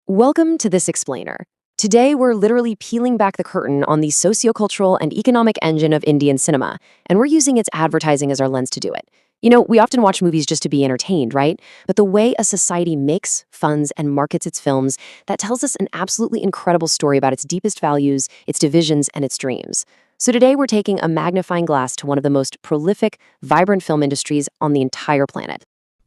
Welcome to This Explainer. Today, we're literally peeling back the curtain on the sociocultural and economic engine of Indian cinema, and we're using its advertising as our lens to do it. We often watch movies just to be entertained, right? But the way a society makes, funds, and markets its films, that tells us an absolutely incredible story about its deepest values, its divisions, and its dreams. So today, we're taking a magnifying glass to one of the most prolific, vibrant film industries on the entire planet.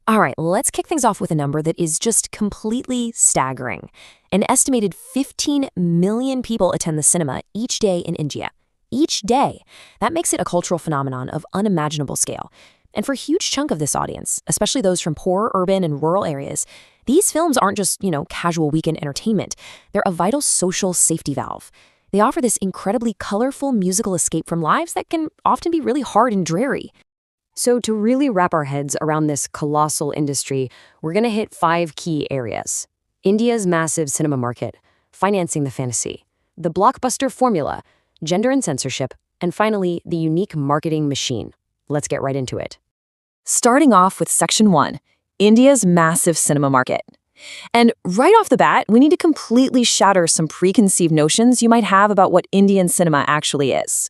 All right, let's kick things off with a number that is just completely staggering. An estimated 15 million people attend the cinema each day in India. Each day. That makes it a cultural phenomenon of unimaginable scale. And for a huge chunk of this audience, especially those from poor urban and rural areas, these films aren't just, casual weekend entertainment. They're a vital social safety valve. They offer this incredibly colorful musical escape from lives that can often be really hard and dreary. So to really wrap our heads around this colossal industry, we're going to hit 5 key areas. India's massive cinema market, financing the fantasy, the blockbuster formula, gender and censorship, and finally, the unique marketing machine. Let's get right into it. Starting off with Section 1, India's massive cinema market. And right off the bat, we need to completely shatter some preconceived notions you might have about what Indian cinema actually is.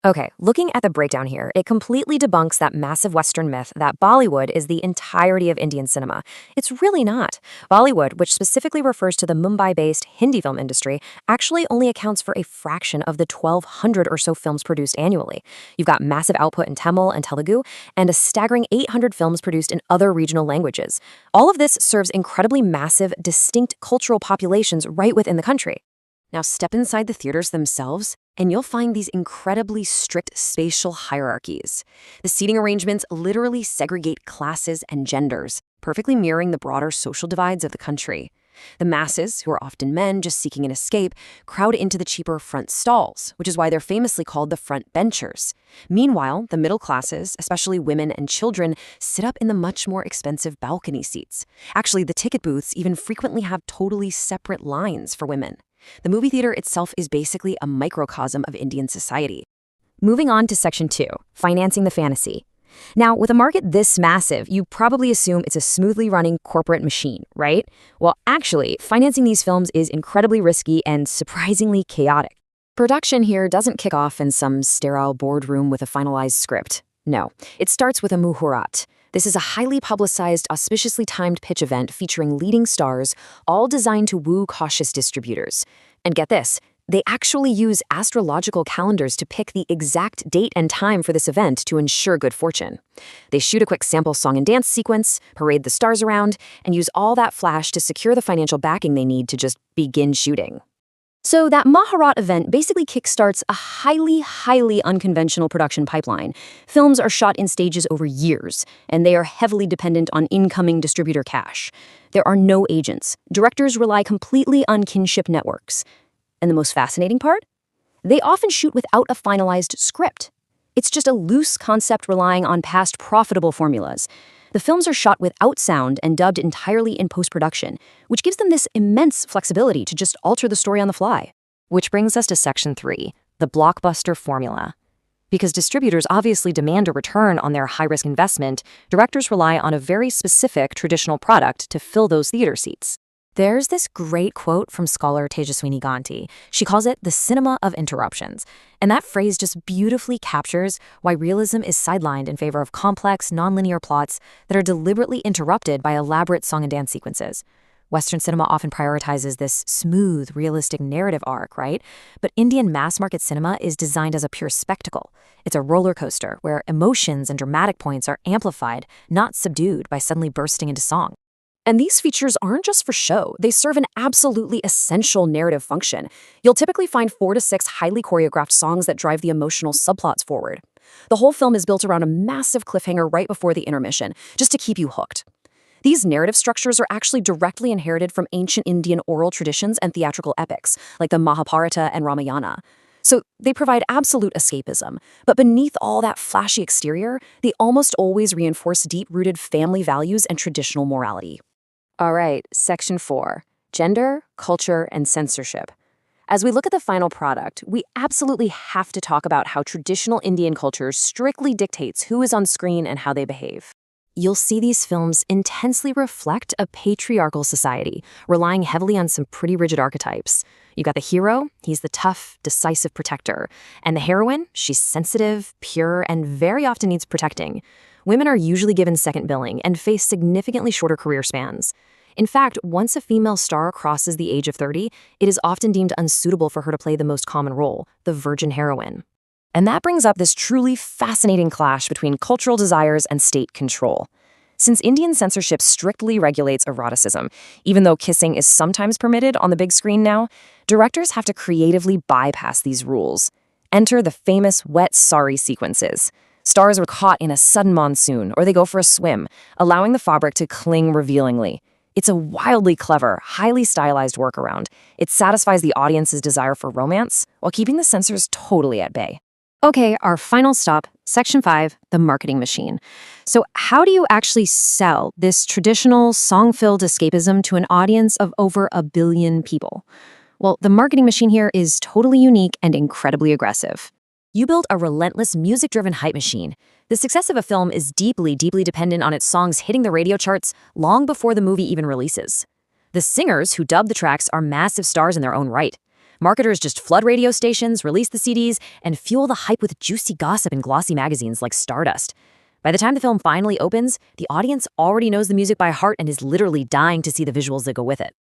Okay, looking at the breakdown here, it completely debunks that massive Western myth that Bollywood is the entirety of Indian cinema. It's really not. Bollywood, which specifically refers to the Mumbai-based Hindi film industry, actually only accounts for a fraction of the 1,200 or so films produced annually. You've got massive output in Tamil and Telugu, and a staggering 800 films produced in other regional languages. All of this serves incredibly massive, distinct cultural populations right within the country. Now step inside the theaters themselves, and you'll find these incredibly strict spatial hierarchies. The seating arrangements literally segregate classes and genders, perfectly mirroring the broader social divides of the country. The masses, who are often men just seeking an escape, crowd into the cheaper front stalls, which is why they're famously called the front benchers. Meanwhile, the middle classes, especially women and children, sit up in the much more expensive balcony seats. Actually, the ticket booths even frequently have totally separate lines for women. The movie theater itself is basically a microcosm of Indian society. Moving on to Section 2, financing the fantasy. Now, with a market this massive, you probably assume it's a smoothly running corporate machine, right? Well, actually, financing these films is incredibly risky and surprisingly chaotic. Production here doesn't kick off in some sterile boardroom with a finalized script. No, it starts with a muhurat. This is a highly publicized, auspiciously timed pitch event featuring leading stars, all designed to woo cautious distributors. And get this, they actually use astrological calendars to pick the exact date and time for this event to ensure good fortune. They shoot a quick sample song and dance sequence, parade the stars around, and use all that flash to secure the financial backing they need to just begin shooting. So that Maharat event basically kickstarts a highly unconventional production pipeline. Films are shot in stages over years, and they are heavily dependent on incoming distributor cash. There are no agents. Directors rely completely on kinship networks. And the most fascinating part? They often shoot without a finalized script. It's just a loose concept relying on past profitable formulas. The films are shot without sound and dubbed entirely in post-production, which gives them this immense flexibility to just alter the story on the fly. Which brings us to Section 3, the blockbuster formula. Because distributors obviously demand a return on their high-risk investment, directors rely on a very specific traditional product to fill those theater seats. There's this great quote from scholar Tejaswini Ganti. She calls it the cinema of interruptions. And that phrase just beautifully captures why realism is sidelined in favor of complex, nonlinear plots that are deliberately interrupted by elaborate song and dance sequences. Western cinema often prioritizes this smooth, realistic narrative arc, right? But Indian mass-market cinema is designed as a pure spectacle. It's a roller coaster where emotions and dramatic points are amplified, not subdued by suddenly bursting into song. And these features aren't just for show. They serve an absolutely essential narrative function. You'll typically find 4 to 6 highly choreographed songs that drive the emotional subplots forward. The whole film is built around a massive cliffhanger right before the intermission, just to keep you hooked. These narrative structures are actually directly inherited from ancient Indian oral traditions and theatrical epics, like the Mahabharata and Ramayana. So they provide absolute escapism, but beneath all that flashy exterior, they almost always reinforce deep-rooted family values and traditional morality. All right, Section 4, gender, culture, and censorship. As we look at the final product, we absolutely have to talk about how traditional Indian culture strictly dictates who is on screen and how they behave. you'll see these films intensely reflect a patriarchal society, relying heavily on some pretty rigid archetypes. You got the hero, he's the tough, decisive protector. And the heroine, she's sensitive, pure, and very often needs protecting. Women are usually given second billing and face significantly shorter career spans. In fact, once a female star crosses the age of 30, it is often deemed unsuitable for her to play the most common role, the virgin heroine. And that brings up this truly fascinating clash between cultural desires and state control. Since Indian censorship strictly regulates eroticism, even though kissing is sometimes permitted on the big screen now, directors have to creatively bypass these rules. Enter the famous wet sari sequences. Stars are caught in a sudden monsoon, or they go for a swim, allowing the fabric to cling revealingly. It's a wildly clever, highly stylized workaround. It satisfies the audience's desire for romance, while keeping the censors totally at bay. Okay, our final stop, Section 5, the marketing machine. So how do you actually sell this traditional song-filled escapism to an audience of over 1 billion people? Well, the marketing machine here is totally unique and incredibly aggressive. You build a relentless music-driven hype machine. The success of a film is deeply, deeply dependent on its songs hitting the radio charts long before the movie even releases. The singers who dub the tracks are massive stars in their own right. Marketers just flood radio stations, release the CDs, and fuel the hype with juicy gossip in glossy magazines like Stardust. By the time the film finally opens, the audience already knows the music by heart and is literally dying to see the visuals that go with it.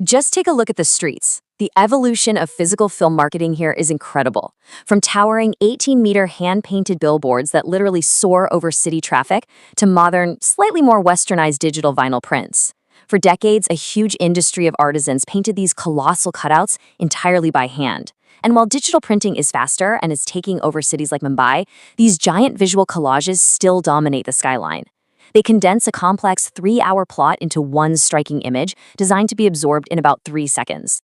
Just take a look at the streets. The evolution of physical film marketing here is incredible. From towering 18-meter hand-painted billboards that literally soar over city traffic to modern, slightly more westernized digital vinyl prints. For decades, a huge industry of artisans painted these colossal cutouts entirely by hand. And while digital printing is faster and is taking over cities like Mumbai, these giant visual collages still dominate the skyline. They condense a complex 3-hour plot into one striking image designed to be absorbed in about 3 seconds.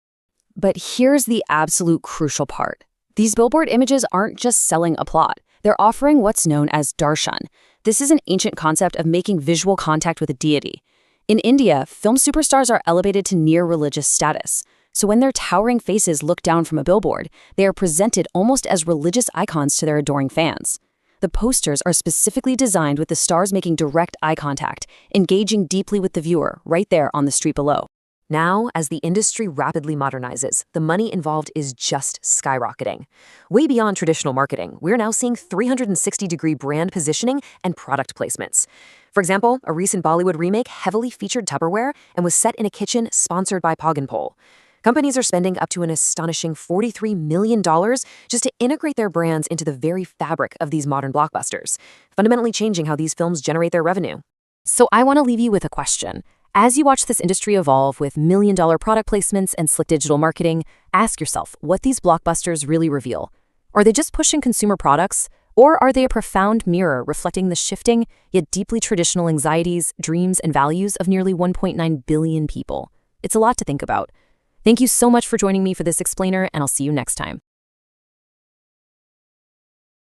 But here's the absolute crucial part. These billboard images aren't just selling a plot. They're offering what's known as darshan. This is an ancient concept of making visual contact with a deity. In India, film superstars are elevated to near religious status. So when their towering faces look down from a billboard, they are presented almost as religious icons to their adoring fans. The posters are specifically designed with the stars making direct eye contact, engaging deeply with the viewer right there on the street below. Now, as the industry rapidly modernizes, the money involved is just skyrocketing. Way beyond traditional marketing, we're now seeing 360-degree brand positioning and product placements. For example, a recent Bollywood remake heavily featured Tupperware and was set in a kitchen sponsored by Pog&Pol. Companies are spending up to an astonishing $43 million just to integrate their brands into the very fabric of these modern blockbusters, fundamentally changing how these films generate their revenue. So I want to leave you with a question. As you watch this industry evolve with million-dollar product placements and slick digital marketing, ask yourself what these blockbusters really reveal. Are they just pushing consumer products? Or are they a profound mirror reflecting the shifting, yet deeply traditional anxieties, dreams, and values of nearly 1.9 billion people? It's a lot to think about. Thank you so much for joining me for this explainer, and I'll see you next time.